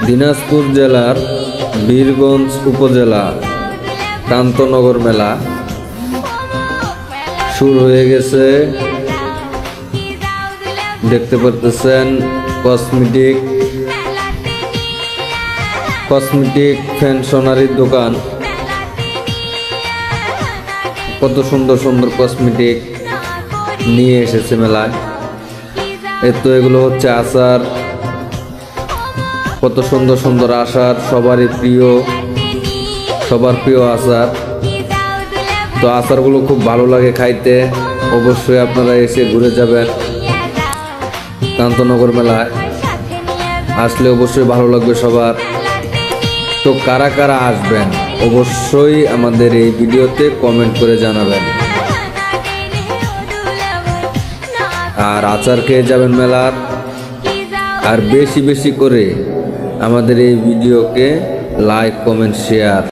দিনাজপুর জেলার বীরগঞ্জ উপজেলা কান্তনগর মেলা শুরু হয়ে গেছে। দেখতে পারতেছেন কসমেটিক ফ্যাশনারির দোকান। কত সুন্দর সুন্দর কসমেটিক নিয়ে এসেছে মেলায়। তো এগুলো হচ্ছে আচার, কত সুন্দর সুন্দর আচার, সবার প্রিয় আচার। তো আচারগুলো খুব ভালো লাগে খাইতে। অবশ্যই আপনারা এসে ঘুরে যাবেন কান্তনগর মেলায়, আসলে অবশ্যই ভালো লাগবে সবার। তো কারা কারা আসবেন অবশ্যই আমাদের এই ভিডিওতে কমেন্ট করে জানাবেন। আর আচার খেয়ে যাবেন মেলার। আর বেশি বেশি করে আমাদের এই ভিডিওকে লাইক, কমেন্ট, শেয়ার